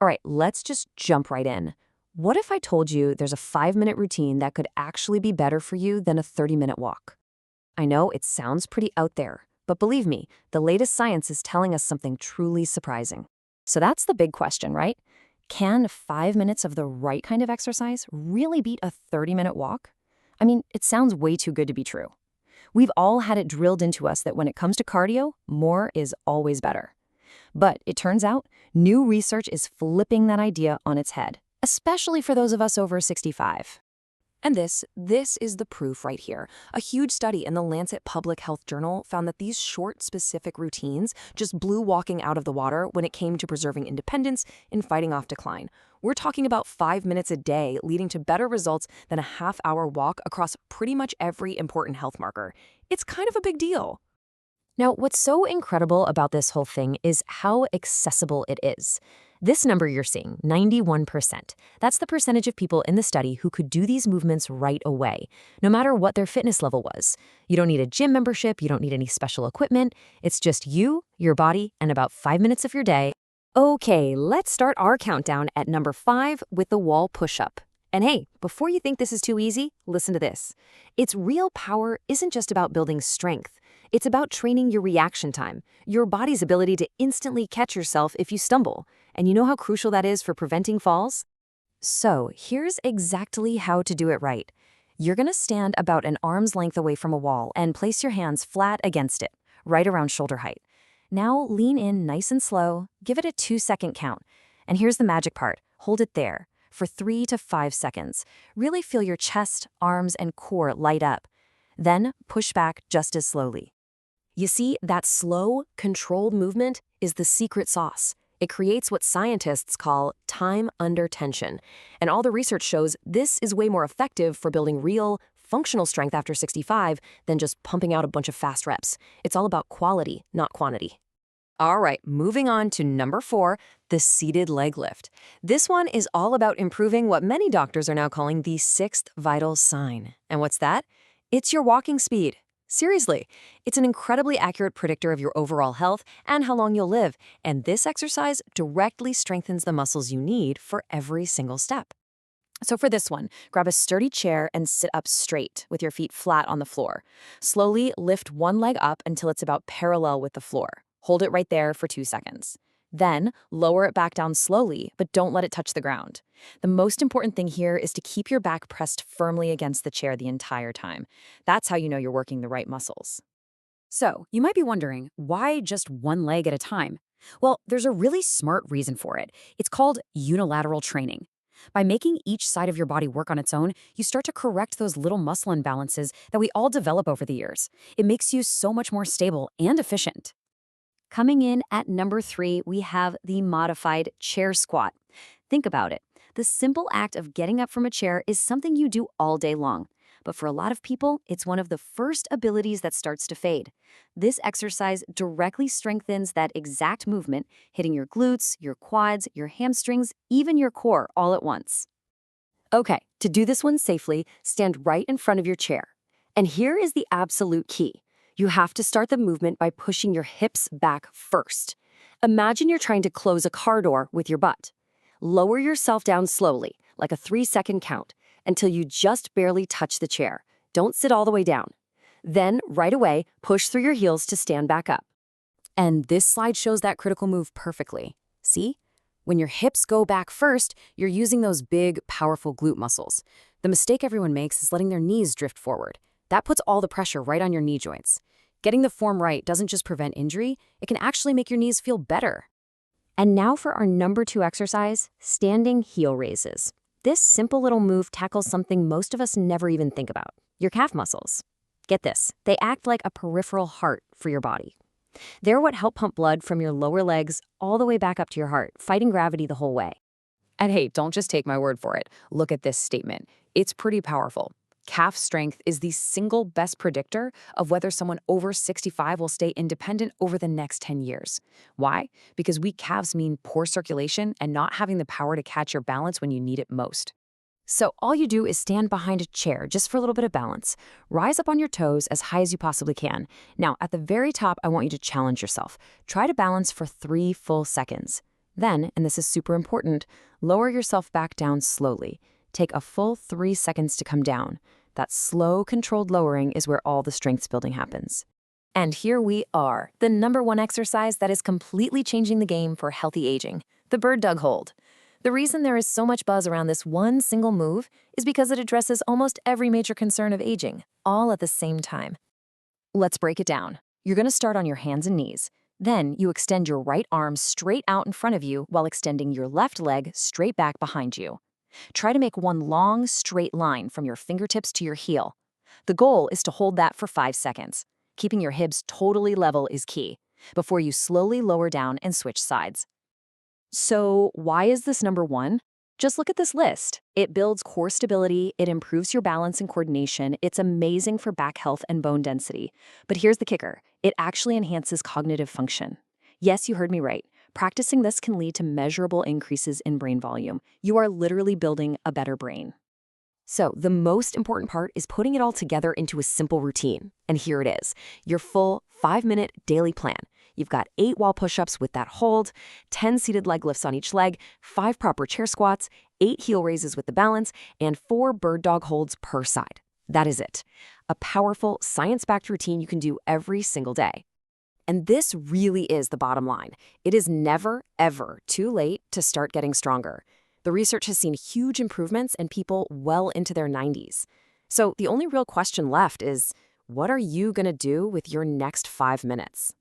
All right, let's just jump right in. What if I told you there's a 5-minute routine that could actually be better for you than a 30-minute walk? I know it sounds pretty out there, but believe me, the latest science is telling us something truly surprising. So that's the big question, right? Can 5 minutes of the right kind of exercise really beat a 30-minute walk? I mean, it sounds way too good to be true. We've all had it drilled into us that when it comes to cardio, more is always better. But it turns out, new research is flipping that idea on its head, especially for those of us over 65. And this is the proof right here. A huge study in the Lancet Public Health journal found that these short, specific routines just blew walking out of the water when it came to preserving independence and fighting off decline. We're talking about 5 minutes a day, leading to better results than a half-hour walk across pretty much every important health marker. It's kind of a big deal. Now, what's so incredible about this whole thing is how accessible it is. This number you're seeing, 91%, that's the percentage of people in the study who could do these movements right away, no matter what their fitness level was. You don't need a gym membership, you don't need any special equipment. It's just you, your body, and about 5 minutes of your day. Okay, let's start our countdown at number 5 with the wall push-up. And hey, before you think this is too easy, listen to this. Its real power isn't just about building strength. It's about training your reaction time, your body's ability to instantly catch yourself if you stumble. And you know how crucial that is for preventing falls? So here's exactly how to do it right. You're going to stand about an arm's length away from a wall and place your hands flat against it, right around shoulder height. Now lean in nice and slow, give it a 2-second count. And here's the magic part, hold it there for 3 to 5 seconds. Really feel your chest, arms, and core light up. Then push back just as slowly. You see, that slow, controlled movement is the secret sauce. It creates what scientists call time under tension. And all the research shows this is way more effective for building real, functional strength after 65 than just pumping out a bunch of fast reps. It's all about quality, not quantity. All right, moving on to number 4, the seated leg lift. This one is all about improving what many doctors are now calling the 6th vital sign. And what's that? It's your walking speed. Seriously, it's an incredibly accurate predictor of your overall health and how long you'll live, and this exercise directly strengthens the muscles you need for every single step. So for this one, grab a sturdy chair and sit up straight with your feet flat on the floor. Slowly lift one leg up until it's about parallel with the floor. Hold it right there for 2 seconds. Then lower it back down slowly, but don't let it touch the ground. The most important thing here is to keep your back pressed firmly against the chair the entire time. That's how you know you're working the right muscles. So, you might be wondering, why just one leg at a time? Well, there's a really smart reason for it. It's called unilateral training. By making each side of your body work on its own, you start to correct those little muscle imbalances that we all develop over the years. It makes you so much more stable and efficient. Coming in at number 3, we have the modified chair squat. Think about it. The simple act of getting up from a chair is something you do all day long. But for a lot of people, it's one of the first abilities that starts to fade. This exercise directly strengthens that exact movement, hitting your glutes, your quads, your hamstrings, even your core all at once. Okay, to do this one safely, stand right in front of your chair. And here is the absolute key. You have to start the movement by pushing your hips back first. Imagine you're trying to close a car door with your butt. Lower yourself down slowly, like a 3-second count, until you just barely touch the chair. Don't sit all the way down. Then, right away, push through your heels to stand back up. And this slide shows that critical move perfectly. See? When your hips go back first, you're using those big, powerful glute muscles. The mistake everyone makes is letting their knees drift forward. That puts all the pressure right on your knee joints. Getting the form right doesn't just prevent injury, it can actually make your knees feel better. And now for our number 2 exercise, standing heel raises. This simple little move tackles something most of us never even think about, your calf muscles. Get this, they act like a peripheral heart for your body. They're what help pump blood from your lower legs all the way back up to your heart, fighting gravity the whole way. And hey, don't just take my word for it. Look at this statement. It's pretty powerful. Calf strength is the single best predictor of whether someone over 65 will stay independent over the next 10 years. Why? Because weak calves mean poor circulation and not having the power to catch your balance when you need it most. So all you do is stand behind a chair just for a little bit of balance. Rise up on your toes as high as you possibly can. Now, at the very top, I want you to challenge yourself. Try to balance for 3 full seconds. Then, and this is super important, lower yourself back down slowly. Take a full 3 seconds to come down. That slow, controlled lowering is where all the strength building happens. And here we are, the #1 exercise that is completely changing the game for healthy aging, the bird dog hold. The reason there is so much buzz around this one single move is because it addresses almost every major concern of aging, all at the same time. Let's break it down. You're going to start on your hands and knees. Then you extend your right arm straight out in front of you while extending your left leg straight back behind you. Try to make one long, straight line from your fingertips to your heel. The goal is to hold that for 5 seconds. Keeping your hips totally level is key, before you slowly lower down and switch sides. So why is this #1? Just look at this list. It builds core stability, it improves your balance and coordination, it's amazing for back health and bone density. But here's the kicker, it actually enhances cognitive function. Yes, you heard me right. Practicing this can lead to measurable increases in brain volume. You are literally building a better brain. So the most important part is putting it all together into a simple routine. And here it is, your full 5-minute daily plan. You've got 8 wall push-ups with that hold, 10 seated leg lifts on each leg, 5 proper chair squats, 8 heel raises with the balance, and 4 bird dog holds per side. That is it. A powerful, science-backed routine you can do every single day. And this really is the bottom line. It is never, ever too late to start getting stronger. The research has seen huge improvements in people well into their 90s. So the only real question left is, what are you going to do with your next 5 minutes?